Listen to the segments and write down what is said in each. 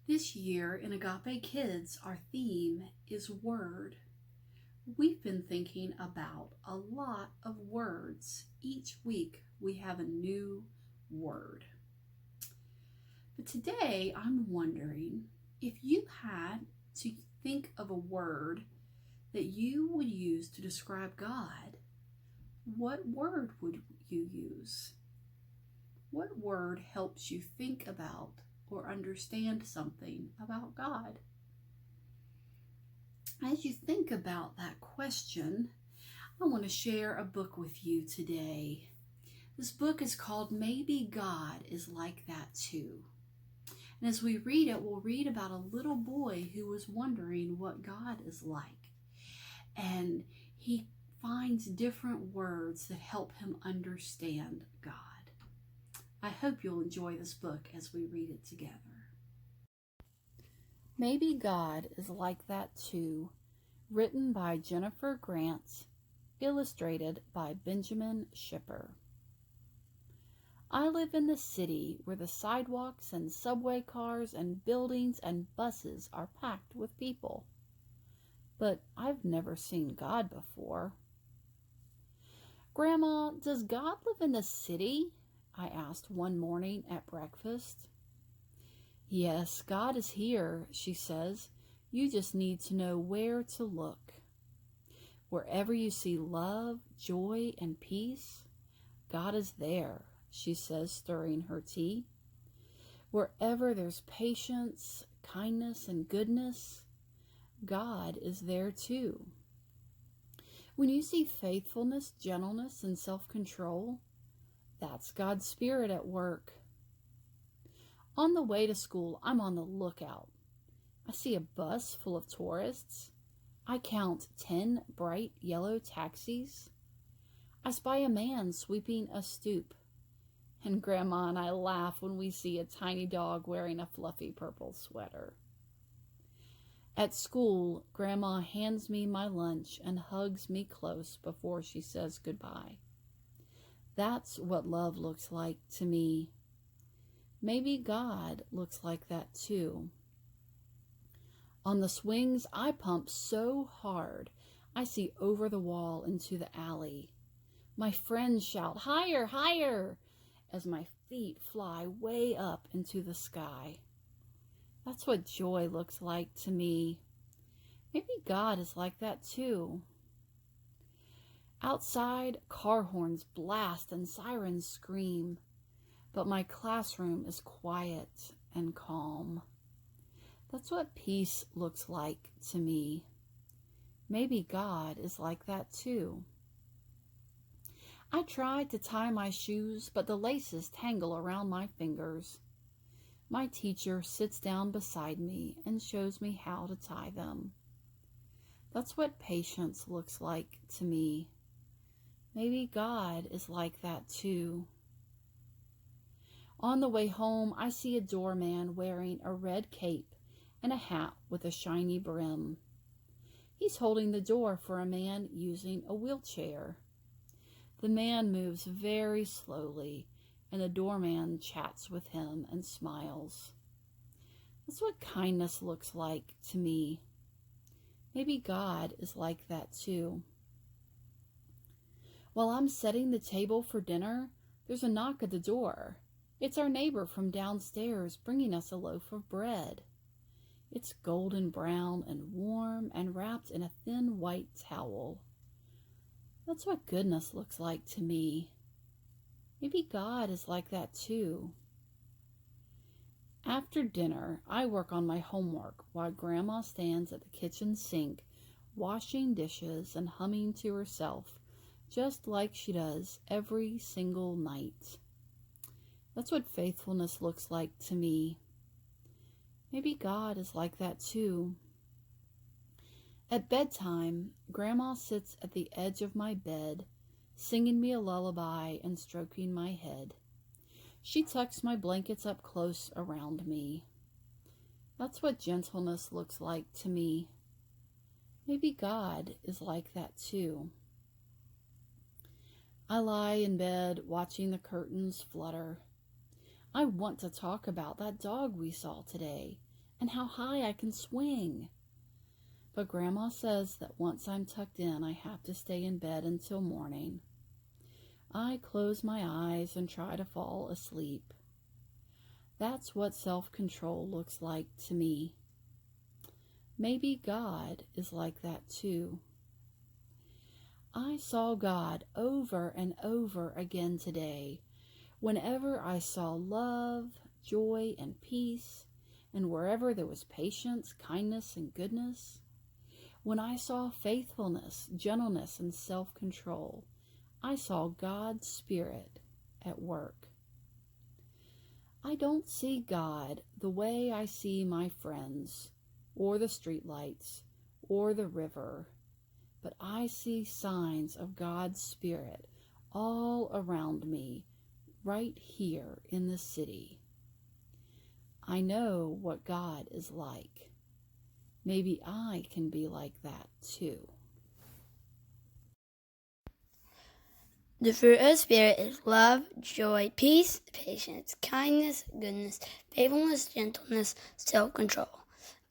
This year in Agape Kids, our theme is Word. We've been thinking about a lot of words. Each week we have a new word. But today I'm wondering if you had to think of a word that you would use to describe God, what word would you use? What word helps you think about or understand something about God? As you think about that question, I want to share a book with you today. This book is called Maybe God is Like That Too. And as we read it, we'll read about a little boy who was wondering what God is like. And he finds different words that help him understand God. I hope you'll enjoy this book as we read it together. Maybe God is Like That Too, written by Jennifer Grant, illustrated by Benjamin Shipper. I live in the city where the sidewalks and subway cars and buildings and buses are packed with people. But I've never seen God before. Grandma, does God live in the city? I asked one morning at breakfast. Yes, God is here, she says. You just need to know where to look. Wherever you see love, joy, and peace, God is there, she says, stirring her tea. Wherever there's patience, kindness, and goodness, God is there too. When you see faithfulness, gentleness, and self-control, that's God's Spirit at work. On the way to school, I'm on the lookout. I see a bus full of tourists. I count 10 bright yellow taxis. I spy a man sweeping a stoop. And Grandma and I laugh when we see a tiny dog wearing a fluffy purple sweater. At school, Grandma hands me my lunch and hugs me close before she says goodbye. That's what love looks like to me. Maybe God looks like that too. On the swings, I pump so hard, I see over the wall into the alley. My friends shout, "Higher, higher," as my feet fly way up into the sky. That's what joy looks like to me. Maybe God is like that too. Outside, car horns blast and sirens scream, but my classroom is quiet and calm. That's what peace looks like to me. Maybe God is like that too. I try to tie my shoes, but the laces tangle around my fingers. My teacher sits down beside me and shows me how to tie them. That's what patience looks like to me. Maybe God is like that too. On the way home, I see a doorman wearing a red cape and a hat with a shiny brim. He's holding the door for a man using a wheelchair. The man moves very slowly, and the doorman chats with him and smiles. That's what kindness looks like to me. Maybe God is like that too. While I'm setting the table for dinner, there's a knock at the door. It's our neighbor from downstairs bringing us a loaf of bread. It's golden brown and warm and wrapped in a thin white towel. That's what goodness looks like to me. Maybe God is like that too. After dinner, I work on my homework while Grandma stands at the kitchen sink, washing dishes and humming to herself, just like she does every single night. That's what faithfulness looks like to me. Maybe God is like that too. At bedtime, Grandma sits at the edge of my bed, singing me a lullaby and stroking my head. She tucks my blankets up close around me. That's what gentleness looks like to me. Maybe God is like that too. I lie in bed watching the curtains flutter. I want to talk about that dog we saw today and how high I can swing. But Grandma says that once I'm tucked in, I have to stay in bed until morning. I close my eyes and try to fall asleep. That's what self-control looks like to me. Maybe God is like that too. I saw God over and over again today. Whenever I saw love, joy, and peace, and wherever there was patience, kindness, and goodness, when I saw faithfulness, gentleness, and self-control, I saw God's Spirit at work. I don't see God the way I see my friends, or the streetlights, or the river, but I see signs of God's Spirit all around me, right here in the city. I know what God is like. Maybe I can be like that too. The fruit of the Spirit is love, joy, peace, patience, kindness, goodness, faithfulness, gentleness, self-control.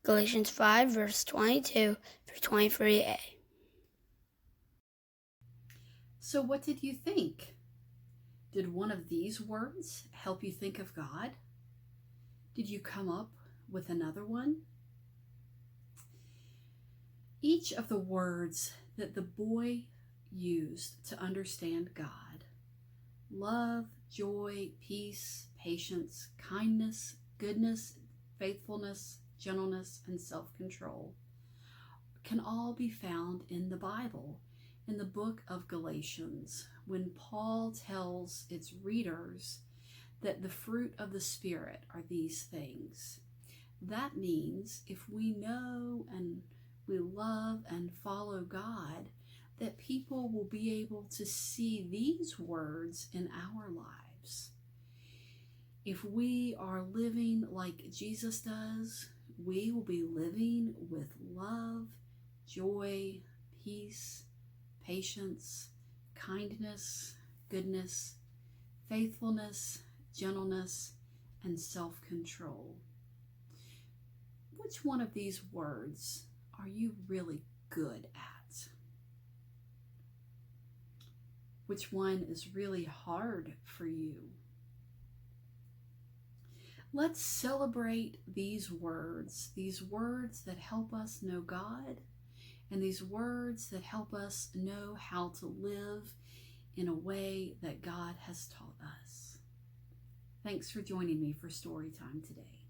Galatians 5, verse 22 through 23a. So what did you think? Did one of these words help you think of God? Did you come up with another one? Each of the words that the boy used to understand God, love, joy, peace, patience, kindness, goodness, faithfulness, gentleness, and self-control, can all be found in the Bible, in the book of Galatians, when Paul tells its readers that the fruit of the Spirit are these things. That means if we know and we love and follow God, that people will be able to see these words in our lives. If we are living like Jesus does, we will be living with love, joy, peace, patience, kindness, goodness, faithfulness, gentleness, and self-control. Which one of these words are you really good at? Which one is really hard for you? Let's celebrate these words that help us know God, and these words that help us know how to live in a way that God has taught us. Thanks for joining me for Story Time today.